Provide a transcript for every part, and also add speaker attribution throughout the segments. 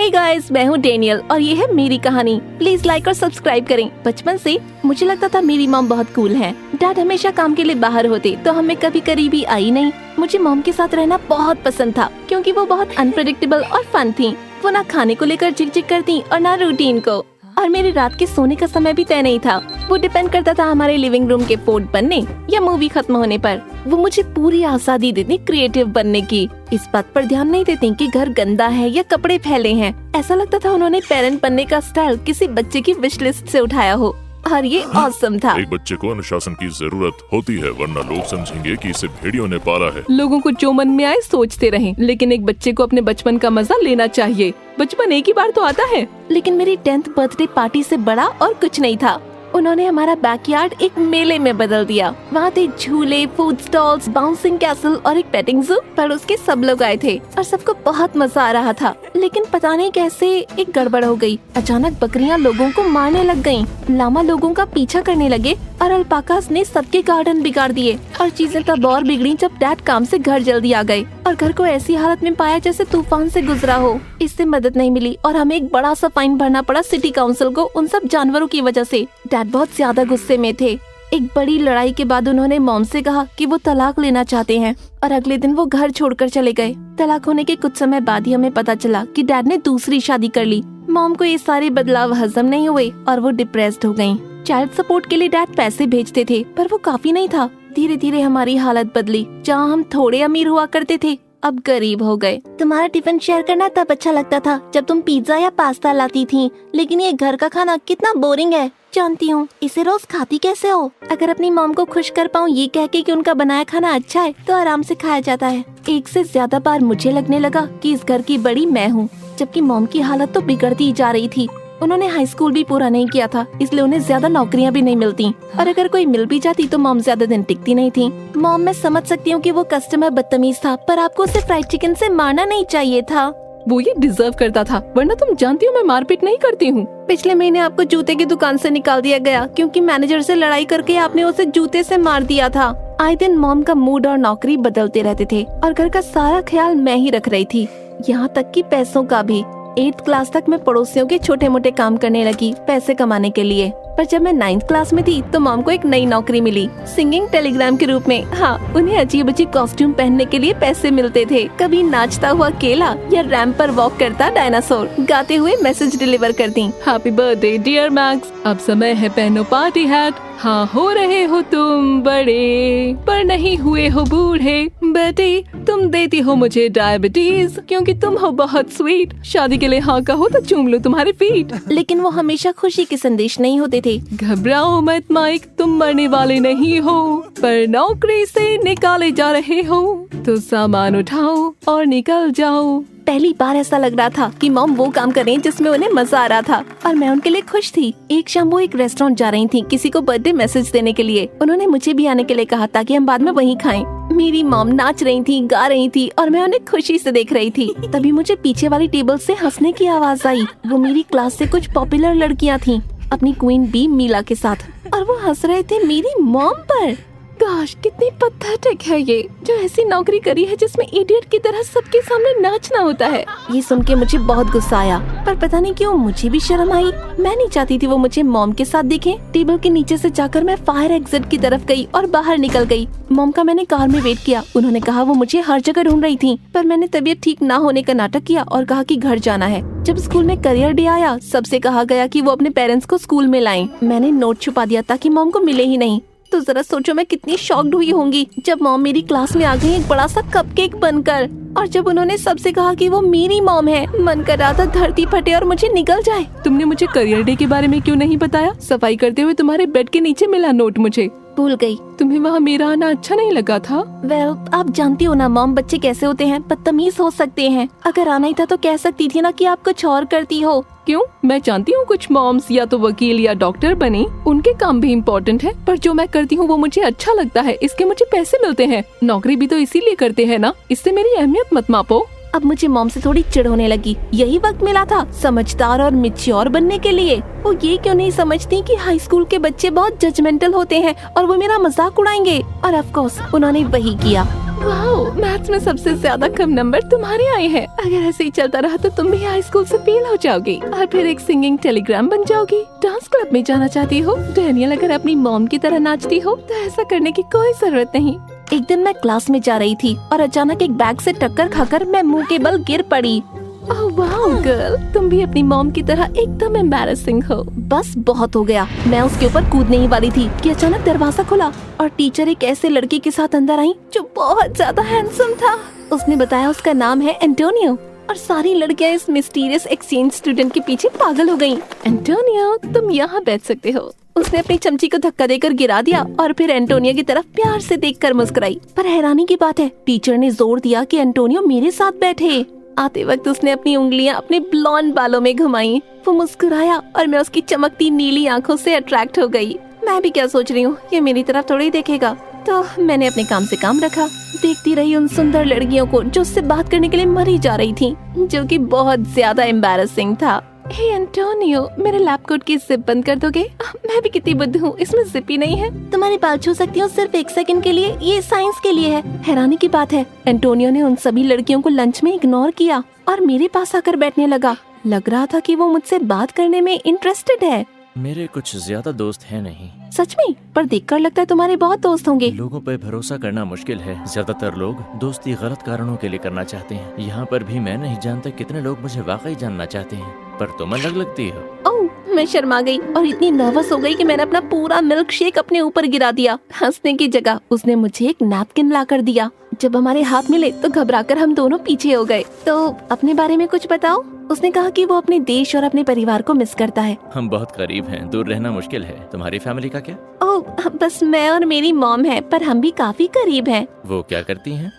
Speaker 1: Hey guys, मैं हूँ Daniel और ये है मेरी कहानी। प्लीज लाइक और सब्सक्राइब करें। बचपन से मुझे लगता था मेरी मॉम बहुत कूल है। डैड हमेशा काम के लिए बाहर होते तो हमें कभी करीबी आई नहीं। मुझे मॉम के साथ रहना बहुत पसंद था क्योंकि वो बहुत अनप्रेडिक्टेबल और फन थी। वो ना खाने को लेकर झिक करती और ना रूटीन को। और मेरी रात के सोने का समय भी तय नहीं था। वो डिपेंड करता था हमारे लिविंग रूम के फोर्ट बनने या मूवी खत्म होने पर। वो मुझे पूरी आजादी देती क्रिएटिव बनने की। इस बात पर ध्यान नहीं देती कि घर गंदा है या कपड़े फैले हैं। ऐसा लगता था उन्होंने पेरेंट बनने का स्टाइल किसी बच्चे की विश लिस्ट से उठाया हो। और ये ऑसम था।
Speaker 2: एक बच्चे को अनुशासन की जरूरत होती है, वरना लोग समझेंगे कि इसे भेड़ियों ने पाला है।
Speaker 3: लोगों को जो मन में आए सोचते रहें, लेकिन एक बच्चे को अपने बचपन का मजा लेना चाहिए। बचपन एक ही बार तो आता है।
Speaker 1: लेकिन मेरी 10th बर्थडे पार्टी से बड़ा और कुछ नहीं था। उन्होंने हमारा बैकयार्ड एक मेले में बदल दिया। वहाँ थे झूले, फूड स्टॉल्स, बाउंसिंग कैसल और एक पेटिंग जू। पर उसके सब लोग आए थे और सबको बहुत मजा आ रहा था। लेकिन पता नहीं कैसे एक गड़बड़ हो गई। अचानक बकरियां लोगों को मारने लग गईं। लामा लोगों का पीछा करने लगे और अल्पाकास ने सबके गार्डन बिगाड़ दिए। और चीजें तब और बिगड़ी जब डैड काम से घर जल्दी आ गए और घर को ऐसी हालत में पाया जैसे तूफान से गुजरा हो। इससे मदद नहीं मिली और हमें एक बड़ा सा फाइन भरना पड़ा सिटी काउंसिल को उन सब जानवरों की वजह से। डैड बहुत ज्यादा गुस्से में थे। एक बड़ी लड़ाई के बाद उन्होंने मॉम से कहा कि वो तलाक लेना चाहते हैं और अगले दिन वो घर छोड़कर चले गए। तलाक होने के कुछ समय बाद ही हमें पता चला कि डैड ने दूसरी शादी कर ली। मॉम को ये सारे बदलाव हजम नहीं हुए और वो डिप्रेस्ड हो गयी। चाइल्ड सपोर्ट के लिए डैड पैसे भेजते थे पर वो काफी नहीं था। धीरे धीरे हमारी हालत बदली। जहाँ हम थोड़े अमीर हुआ करते थे अब गरीब हो गए। तुम्हारा टिफिन शेयर करना तब अच्छा लगता था जब तुम पिज्जा या पास्ता लाती थी, लेकिन ये घर का खाना कितना बोरिंग है। जानती हूँ, इसे रोज खाती कैसे हो? अगर अपनी मॉम को खुश कर पाऊँ ये कह के कि उनका बनाया खाना अच्छा है तो आराम से खाया जाता है। एक से ज्यादा बार मुझे लगने लगा कि इस घर की बड़ी मैं हूँ, जबकि मॉम की हालत तो बिगड़ती जा रही थी। उन्होंने हाई स्कूल भी पूरा नहीं किया था, इसलिए उन्हें ज्यादा नौकरियां भी नहीं मिलती और अगर कोई मिल भी जाती तो मॉम ज्यादा दिन टिकती नहीं थी। मॉम, मैं समझ सकती हूँ कि वो कस्टमर बदतमीज था, पर आपको उसे फ्राइड चिकन से मारना नहीं चाहिए था।
Speaker 3: वो ये डिजर्व करता था, वरना तुम जानती हो मैं मारपीट नहीं करती हूँ।
Speaker 1: पिछले महीने आपको जूते की दुकान से निकाल दिया गया क्योंकि मैनेजर से लड़ाई करके आपने उसे जूते से मार दिया था। आए दिन मॉम का मूड और नौकरी बदलते रहते थे और घर का सारा ख्याल मैं ही रख रही थी, यहाँ तक कि पैसों का भी। 8th क्लास तक मैं पड़ोसियों के छोटे मोटे काम करने लगी पैसे कमाने के लिए। पर जब मैं 9th क्लास में थी तो मॉम को एक नई नौकरी मिली, सिंगिंग टेलीग्राम के रूप में। हाँ, उन्हें अजीब अजीब कॉस्ट्यूम पहनने के लिए पैसे मिलते थे। कभी नाचता हुआ केला या रैंप पर वॉक करता डायनासोर गाते हुए मैसेज डिलीवर करती।
Speaker 3: हैप्पी बर्थडे डियर मैक्स, अब समय है पहनो पार्टी हैट। हाँ, हो रहे हो तुम बड़े पर नहीं हुए हो बूढ़े। बेटी, तुम देती हो मुझे डायबिटीज क्योंकि तुम हो बहुत स्वीट। शादी के लिए हाँ कहो तो चूम लो तुम्हारे फीट।
Speaker 1: लेकिन वो हमेशा खुशी के संदेश नहीं होते थे।
Speaker 3: घबराओ मत माइक, तुम मरने वाले नहीं हो, पर नौकरी से निकाले जा रहे हो तो सामान उठाओ और निकल जाओ।
Speaker 1: पहली बार ऐसा लग रहा था कि मॉम वो काम कर रही हैं जिसमें उन्हें मजा आ रहा था और मैं उनके लिए खुश थी। एक शाम वो एक रेस्टोरेंट जा रही थी किसी को बर्थडे मैसेज देने के लिए। उन्होंने मुझे भी आने के लिए कहा ताकि हम बाद में वहीं खाएं। मेरी मॉम नाच रही थी, गा रही थी और मैं उन्हें खुशी से देख रही थी। तभी मुझे पीछे वाली टेबल से हंसने की आवाज आई। वो मेरी क्लास से कुछ पॉपुलर लड़कियाँ थी अपनी क्वीन बी मीला के साथ और वो हंस रहे थे मेरी मॉम पर।
Speaker 3: गोश, कितनी पथेटिक है ये, जो ऐसी नौकरी करी है जिसमें इडियट की तरह सबके सामने नाचना होता है।
Speaker 1: ये सुन के मुझे बहुत गुस्सा आया, पर पता नहीं क्यों मुझे भी शर्म आई। मैं नहीं चाहती थी वो मुझे मॉम के साथ दिखे। टेबल के नीचे से जाकर मैं फायर एग्जिट की तरफ गई और बाहर निकल गई। मॉम का मैंने कार में वेट किया। उन्होंने कहा वो मुझे हर जगह ढूंढ रही थी, पर मैंने तबीयत ठीक ना होने का नाटक किया और कहा कि घर जाना है। जब स्कूल में करियर डे आया, सबसे कहा गया कि वो अपने पेरेंट्स को स्कूल में लाएं। मैंने नोट छुपा दिया ताकि मॉम को मिले ही नहीं। तो जरा सोचो मैं कितनी शॉक्ड हुई होंगी जब मॉम मेरी क्लास में आ गई एक बड़ा सा कपकेक बनकर। और जब उन्होंने सबसे कहा कि वो मेरी मॉम है, मन कर रहा था धरती फटे और मुझे निकल जाए।
Speaker 3: तुमने मुझे करियर डे के बारे में क्यों नहीं बताया? सफाई करते हुए तुम्हारे बेड के नीचे मिला नोट मुझे।
Speaker 1: भूल गई।
Speaker 3: तुम्हें वहाँ मेरा आना अच्छा नहीं लगा था?
Speaker 1: वेल, आप जानती हो ना मॉम बच्चे कैसे होते हैं, बदतमीज हो सकते हैं। अगर आना ही था तो कह सकती थी ना कि आप कुछ और करती हो।
Speaker 3: क्यों? मैं जानती हूँ कुछ मॉम्स या तो वकील या डॉक्टर बने, उनके काम भी इम्पोर्टेंट है, पर जो मैं करती हूँ वो मुझे अच्छा लगता है, इसके मुझे पैसे मिलते हैं। नौकरी भी तो इसीलिए करते हैं ना, इससे मेरी अहमियत मत मापो।
Speaker 1: अब मुझे मॉम से थोड़ी चिढ़ होने लगी। यही वक्त मिला था समझदार और मैच्योर बनने के लिए। वो ये क्यों नहीं समझती कि हाई स्कूल के बच्चे बहुत जजमेंटल होते हैं और वो मेरा मजाक उड़ाएंगे। और ऑफ कोर्स उन्होंने वही किया। वाओ, मैथ्स में सबसे ज्यादा कम नंबर तुम्हारे आए हैं। अगर ऐसे ही चलता रहा तो तुम भी हाई स्कूल से फेल हो जाओगी और फिर एक सिंगिंग टेलीग्राम बन जाओगी। डांस क्लब में जाना चाहती हो? डैनियल, अगर अपनी मॉम की तरह नाचती हो तो ऐसा करने की कोई जरूरत नहीं। एक दिन मैं क्लास में जा रही थी और अचानक एक बैग से टक्कर खाकर मैं मुंह के बल गिर पड़ी। ओह वाओ गर्ल, तुम भी अपनी मॉम की तरह एकदम एम्बैरेसिंग हो। बस बहुत हो गया। मैं उसके ऊपर कूदने ही वाली थी कि अचानक दरवाजा खुला और टीचर एक ऐसे लड़के के साथ अंदर आई जो बहुत ज्यादा हैंडसम था। उसने बताया उसका नाम है एंटोनियो और सारी लड़कियां इस मिस्टीरियस एक्सचेंज स्टूडेंट के पीछे पागल हो गयी। एंटोनियो, तुम यहाँ बैठ सकते हो। उसने अपनी चमची को धक्का देकर गिरा दिया और फिर एंटोनियो की तरफ प्यार से देखकर मुस्कुराई। पर हैरानी की बात है, टीचर ने जोर दिया कि एंटोनियो मेरे साथ बैठे। आते वक्त उसने अपनी उंगलियां अपने ब्लॉन्ड बालों में घुमाई। वो मुस्कुराया और मैं उसकी चमकती नीली आंखों से अट्रैक्ट हो गई। मैं भी क्या सोच रही हूँ, ये मेरी तरफ थोड़ी देखेगा। तो मैंने अपने काम से काम रखा। देखती रही उन सुंदर लड़कियों को जो उससे बात करने के लिए मरी जा रही थी, जो कि बहुत ज्यादा एम्बैरेसिंग था। हे एंटोनियो, मेरे लैब कोट की जिप बंद कर दोगे? मैं भी कितनी बुद्ध हूँ, इसमें जिप ही नहीं है। तुम्हारी बाल छू सकती हूँ सिर्फ 1 सेकंड के लिए, ये साइंस के लिए है। हैरानी की बात है, एंटोनियो ने उन सभी लड़कियों को लंच में इग्नोर किया और मेरे पास आकर बैठने लगा। लग रहा था कि वो मुझसे बात करने में इंटरेस्टेड है।
Speaker 4: मेरे कुछ ज्यादा दोस्त हैं नहीं।
Speaker 1: सच में? पर देखकर लगता है तुम्हारे बहुत दोस्त होंगे।
Speaker 4: लोगों पर भरोसा करना मुश्किल है। ज्यादातर लोग दोस्ती गलत कारणों के लिए करना चाहते हैं। यहाँ पर भी मैं नहीं जानता कितने लोग मुझे वाकई जानना चाहते हैं, पर तुम अलग लगती हो।
Speaker 1: ओह, मैं शर्मा गई और इतनी नर्वस हो गई कि मैंने अपना पूरा मिल्क शेक अपने ऊपर गिरा दिया। हंसने की जगह उसने मुझे एक नैपकिन ला कर दिया। जब हमारे हाथ मिले तो घबराकर हम दोनों पीछे हो गए। तो अपने बारे में कुछ बताओ। उसने कहा कि वो अपने देश और अपने परिवार को मिस करता है।
Speaker 4: हम बहुत करीब हैं, दूर रहना मुश्किल है। तुम्हारी फैमिली का क्या?
Speaker 1: ओह, बस मैं और मेरी मॉम है, पर हम भी काफी करीब हैं।
Speaker 4: वो क्या करती हैं?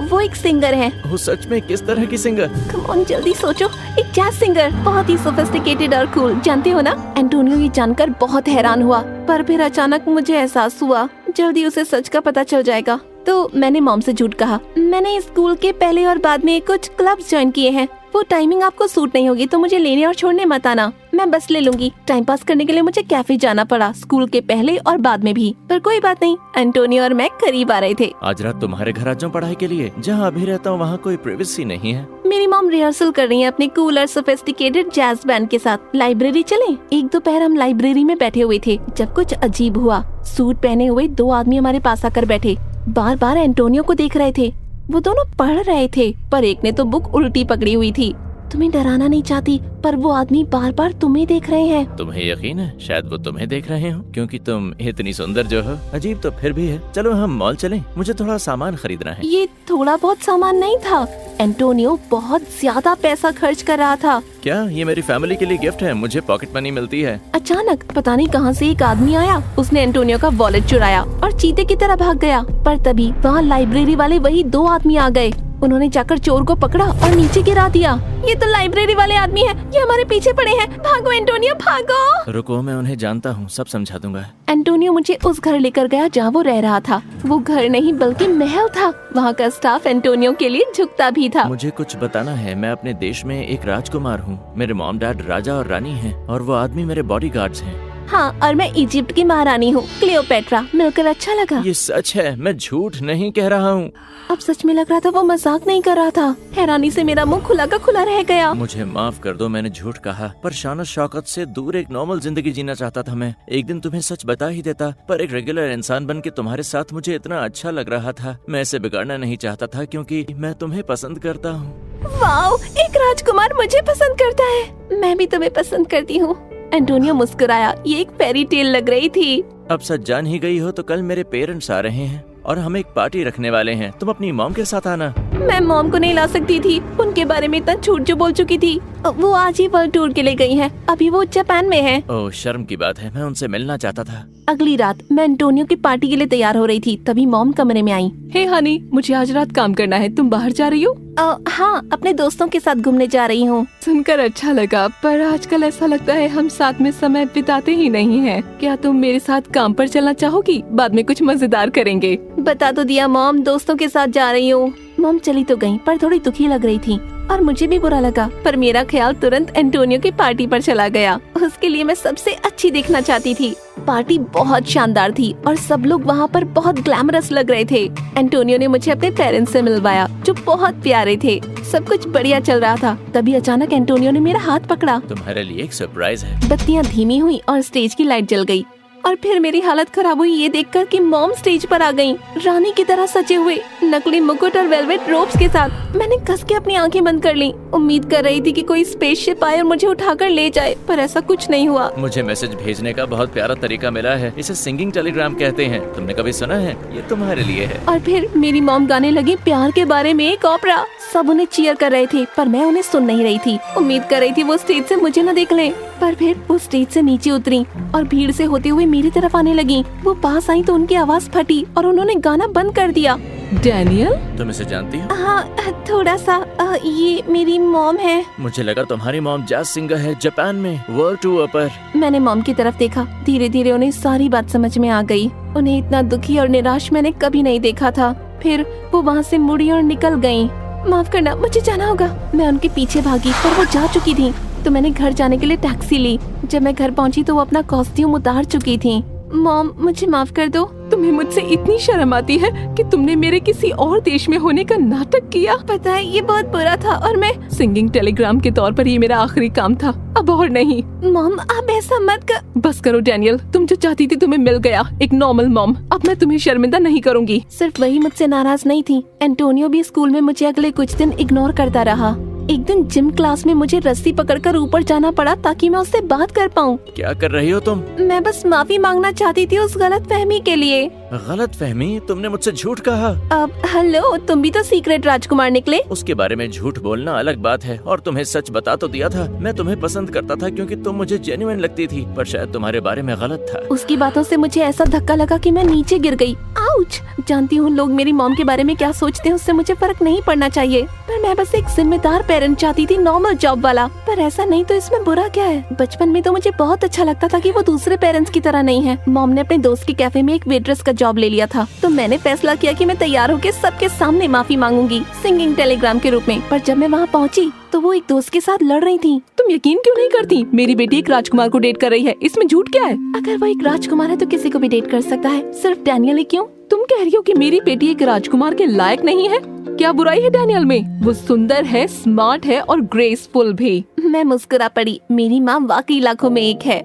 Speaker 1: वो एक सिंगर है।
Speaker 4: वो सच में? किस तरह की सिंगर?
Speaker 1: कम ऑन, जल्दी सोचो। एक जैज सिंगर, बहुत ही सोफिस्टिकेटेड और कूल, जानते हो ना? एंटोनियो ये जानकर बहुत हैरान हुआ, पर फिर अचानक मुझे एहसास हुआ जल्दी उसे सच का पता चल जाएगा। तो मैंने मॉम से झूठ कहा। मैंने स्कूल के पहले और बाद में कुछ क्लब्स ज्वाइन किए हैं। वो टाइमिंग आपको सूट नहीं होगी तो मुझे लेने और छोड़ने मत आना, मैं बस ले लूंगी। टाइम पास करने के लिए मुझे कैफे जाना पड़ा, स्कूल के पहले और बाद में भी। पर कोई बात नहीं, एंटोनियो और मैं करीब आ रहे थे।
Speaker 4: आज रात तुम्हारे घर आ जाऊं पढ़ाई के लिए? जहाँ अभी रहता हूँ वहाँ कोई प्राइवेसी नहीं है।
Speaker 1: मेरी मॉम रिहर्सल कर रही है अपने कूल और सोफिस्टिकेटेड जैज बैंड के साथ। लाइब्रेरी चलें? एक दोपहर हम लाइब्रेरी में बैठे हुए थे जब कुछ अजीब हुआ। सूट पहने हुए 2 आदमी हमारे पास आकर बैठे, बार बार एंटोनियो को देख रहे थे। वो दोनों पढ़ रहे थे, पर एक ने तो बुक उल्टी पकड़ी हुई थी। तुम्हें डराना नहीं चाहती, पर वो आदमी बार बार तुम्हें देख रहे हैं।
Speaker 4: तुम्हें यकीन है शायद वो तुम्हें देख रहे हो, क्योंकि तुम इतनी सुंदर जो हो। अजीब तो फिर भी है। चलो हम मॉल चलें, मुझे थोड़ा सामान खरीदना है।
Speaker 1: ये थोड़ा बहुत सामान नहीं था, एंटोनियो बहुत ज्यादा पैसा खर्च कर रहा था।
Speaker 4: क्या ये मेरी फैमिली के लिए गिफ्ट है? मुझे पॉकेट मनी मिलती है।
Speaker 1: अचानक पता नहीं कहां से एक आदमी आया, उसने एंटोनियो का वॉलेट चुराया और चीते की तरह भाग गया। पर तभी वहाँ लाइब्रेरी वाले वही 2 आदमी आ गए। उन्होंने जाकर चोर को पकड़ा और नीचे गिरा दिया। ये तो लाइब्रेरी वाले आदमी हैं, ये हमारे पीछे पड़े हैं। भागो एंटोनियो, भागो।
Speaker 4: रुको, मैं उन्हें जानता हूँ, सब समझा दूंगा।
Speaker 1: एंटोनियो मुझे उस घर लेकर गया जहाँ वो रह रहा था। वो घर नहीं बल्कि महल था। वहाँ का स्टाफ एंटोनियो के लिए झुकता भी था।
Speaker 4: मुझे कुछ बताना है। मैं अपने देश में एक राजकुमार हूँ। मेरे मॉम डैड राजा और रानी हैं और वो आदमी मेरे बॉडीगार्ड्स हैं।
Speaker 1: हाँ, और मैं इजिप्ट की महारानी हूँ, क्लियोपेट्रा। मिलकर अच्छा लगा।
Speaker 4: ये सच है, मैं झूठ नहीं कह रहा हूँ।
Speaker 1: अब सच में लग रहा था वो मजाक नहीं कर रहा था। हैरानी से मेरा मुंह खुला का खुला रह गया।
Speaker 4: मुझे माफ कर दो, मैंने झूठ कहा। पर शान शौकत से दूर एक नॉर्मल जिंदगी जीना चाहता था मैं। एक दिन तुम्हें सच बता ही देता, पर एक रेगुलर इंसान बन के तुम्हारे साथ मुझे इतना अच्छा लग रहा था। मैं इसे बिगाड़ना नहीं चाहता था क्योंकि मैं तुम्हें पसंद करता हूँ।
Speaker 1: वाओ, एक राजकुमार मुझे पसंद करता है। मैं भी तुम्हें पसंद करती हूँ। एंटोनियो मुस्कुराया। ये एक फेरी टेल लग रही थी।
Speaker 4: अब सच जान ही गई हो तो कल मेरे पेरेंट्स आ रहे हैं और हम एक पार्टी रखने वाले हैं। तुम अपनी मॉम के साथ आना।
Speaker 1: मैं मॉम को नहीं ला सकती थी, उनके बारे में इतना झूठ जो बोल चुकी थी। वो आज ही वर्ल्ड टूर के लिए गई हैं। अभी वो जापान में है।
Speaker 4: ओह, शर्म की बात है, मैं उनसे मिलना चाहता था।
Speaker 1: अगली रात मैं एंटोनियो की पार्टी के लिए तैयार हो रही थी, तभी मॉम कमरे में आई।
Speaker 3: हे हनी, मुझे आज रात काम करना है, तुम बाहर जा रही हो?
Speaker 1: हाँ, अपने दोस्तों के साथ घूमने जा रही हूँ।
Speaker 3: सुनकर अच्छा लगा, पर आजकल ऐसा लगता है हम साथ में समय बिताते ही नहीं हैं। क्या तुम मेरे साथ काम पर चलना चाहोगी? बाद में कुछ मजेदार करेंगे।
Speaker 1: बता तो दिया मॉम, दोस्तों के साथ जा रही हूँ। मॉम चली तो गई पर थोड़ी दुखी लग रही थी और मुझे भी बुरा लगा, पर मेरा ख्याल तुरंत एंटोनियो की पार्टी पर चला गया। उसके लिए मैं सबसे अच्छी दिखना चाहती थी। पार्टी बहुत शानदार थी और सब लोग वहाँ पर बहुत ग्लैमरस लग रहे थे। एंटोनियो ने मुझे अपने पेरेंट्स से मिलवाया जो बहुत प्यारे थे। सब कुछ बढ़िया चल रहा था, तभी अचानक एंटोनियो ने मेरा हाथ पकड़ा।
Speaker 4: तुम्हारे लिए एक सरप्राइज है।
Speaker 1: बत्तियाँ धीमी हुई और स्टेज की लाइट जल गई और फिर मेरी हालत खराब हुई ये देखकर कि मॉम स्टेज पर आ गईं, रानी की तरह सजे हुए, नकली मुकुट और वेलवेट रोब्स के साथ। मैंने कस के अपनी आंखें बंद कर ली, उम्मीद कर रही थी कि कोई स्पेसशिप आए और मुझे उठाकर ले जाए, पर ऐसा कुछ नहीं हुआ।
Speaker 4: मुझे मैसेज भेजने का बहुत प्यारा तरीका मिला है, इसे सिंगिंग टेलीग्राम कहते हैं। तुमने कभी सुना है? ये तुम्हारे लिए है।
Speaker 1: और फिर मेरी मॉम गाने लगी प्यार के बारे में एक ओपेरा। सब उन्हें चीयर कर रहे थे पर मैं उन्हें सुन नहीं रही थी। उम्मीद कर रही थी वो स्टेज से मुझे न देख ले, पर फिर वो स्टेज से नीचे उतरी और भीड़ से होते हुए मेरी तरफ आने लगी। वो पास आई तो उनकी आवाज फटी और उन्होंने गाना बंद कर दिया।
Speaker 3: डैनियल,
Speaker 4: तुम इसे जानती हो?
Speaker 1: हाँ, थोड़ा सा। ये मेरी मॉम है।
Speaker 4: मुझे लगा तुम्हारी मॉम जैज सिंगर है जापान में, वर्ल्ड टूर पर।
Speaker 1: मैंने मॉम की तरफ देखा, धीरे धीरे उन्हें सारी बात समझ में आ गई। उन्हें इतना दुखी और निराश मैंने कभी नहीं देखा था। फिर वो वहाँ से मुड़ी और निकल गयी। माफ करना, मुझे जाना होगा। मैं उनके पीछे भागी पर वो जा चुकी थी, तो मैंने घर जाने के लिए टैक्सी ली। जब मैं घर पहुंची तो वो अपना कॉस्ट्यूम उतार चुकी थी। मॉम, मुझे माफ कर दो।
Speaker 3: तुम्हें मुझसे इतनी शर्म आती है कि तुमने मेरे किसी और देश में होने का नाटक किया।
Speaker 1: पता है ये बहुत बुरा था और मैं
Speaker 3: सिंगिंग टेलीग्राम के तौर पर ये मेरा आखिरी काम था, अब और नहीं।
Speaker 1: मॉम, आप ऐसा मत कर।
Speaker 3: बस करो डैनियल, तुम जो चाहती थी तुम्हें मिल गया, एक नॉर्मल मॉम। अब मैं तुम्हें शर्मिंदा नहीं करूँगी।
Speaker 1: सिर्फ वही मुझसे नाराज नहीं थी, एंटोनियो भी स्कूल में मुझे अगले कुछ दिन इग्नोर करता रहा। एक दिन जिम क्लास में मुझे रस्सी पकड़कर ऊपर जाना पड़ा ताकि मैं उससे बात कर पाऊँ।
Speaker 4: क्या कर रही हो तुम?
Speaker 1: मैं बस माफी मांगना चाहती थी उस गलत फहमी के लिए।
Speaker 4: गलत फहमी? तुमने मुझसे झूठ कहा।
Speaker 1: अब हेलो, तुम भी तो सीक्रेट राजकुमार निकले।
Speaker 4: उसके बारे में झूठ बोलना अलग बात है, और तुम्हें सच बता तो दिया था। मैं तुम्हें पसंद करता था क्योंकि तुम मुझे जेन्युइन लगती थी, पर शायद तुम्हारे बारे में गलत था।
Speaker 1: उसकी बातों से मुझे ऐसा धक्का लगा कि मैं नीचे गिर गई। आउच! जानती हूँ लोग मेरी मॉम के बारे में क्या सोचते हैं, उससे मुझे फर्क नहीं पड़ना चाहिए, पर मैं बस एक जिम्मेदार पेरेंट चाहती थी, नॉर्मल जॉब वाला। पर ऐसा नहीं तो इसमें बुरा क्या है? बचपन में तो मुझे बहुत अच्छा लगता था कि वो दूसरे पेरेंट्स की तरह नहीं है। मॉम ने अपने दोस्त के कैफे में एक वेट्रेस का जॉब ले लिया था, तो मैंने फैसला किया कि मैं तैयार होकर सबके सामने माफी मांगूंगी, सिंगिंग टेलीग्राम के रूप में। पर जब मैं वहाँ पहुँची तो वो एक दोस्त के साथ लड़ रही थी।
Speaker 3: तुम यकीन क्यों नहीं करती? मेरी बेटी एक राजकुमार को डेट कर रही है, इसमें झूठ क्या है?
Speaker 1: अगर वो एक राजकुमार है तो किसी को भी डेट कर सकता है, सिर्फ डैनियल ही क्यों?
Speaker 3: तुम कह रही हो कि मेरी बेटी एक राजकुमार के लायक नहीं है? क्या बुराई है डैनियल में? वो सुंदर है, स्मार्ट है और ग्रेसफुल भी।
Speaker 1: मैं मुस्कुरा पड़ी। मेरी माँ वाकई लाखों में एक है।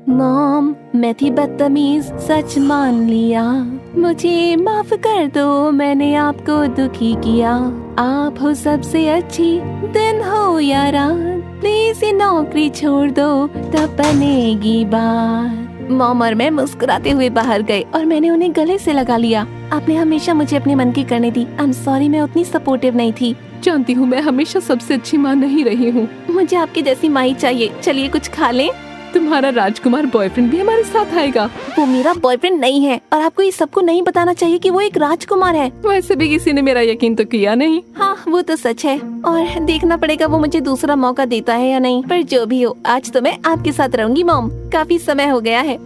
Speaker 1: मॉम, मैं थी बदतमीज, सच मान लिया। मुझे माफ कर दो, मैंने आपको दुखी किया। आप हो सबसे अच्छी, दिन हो या रात, प्लीज ये नौकरी छोड़ दो, तब बनेगी बात। मॉम और मैं मुस्कुराते हुए बाहर गए और मैंने उन्हें गले से लगा लिया। आपने हमेशा मुझे अपने मन की करने दी। आई एम सॉरी, मैं उतनी सपोर्टिव नहीं थी।
Speaker 3: जानती हूँ मैं हमेशा सबसे अच्छी माँ नहीं रही हूँ।
Speaker 1: मुझे आपकी जैसी माँ ही चाहिए। चलिए कुछ खा लें।
Speaker 3: तुम्हारा राजकुमार बॉयफ्रेंड भी हमारे साथ आएगा।
Speaker 1: वो मेरा बॉयफ्रेंड नहीं है और आपको ये सबको नहीं बताना चाहिए कि वो एक राजकुमार है।
Speaker 3: वैसे भी किसी ने मेरा यकीन तो किया नहीं।
Speaker 1: हाँ, वो तो सच है और देखना पड़ेगा वो मुझे दूसरा मौका देता है या नहीं। पर जो भी हो, आज तो मैं आपके साथ रहूंगी मॉम। काफी समय हो गया है।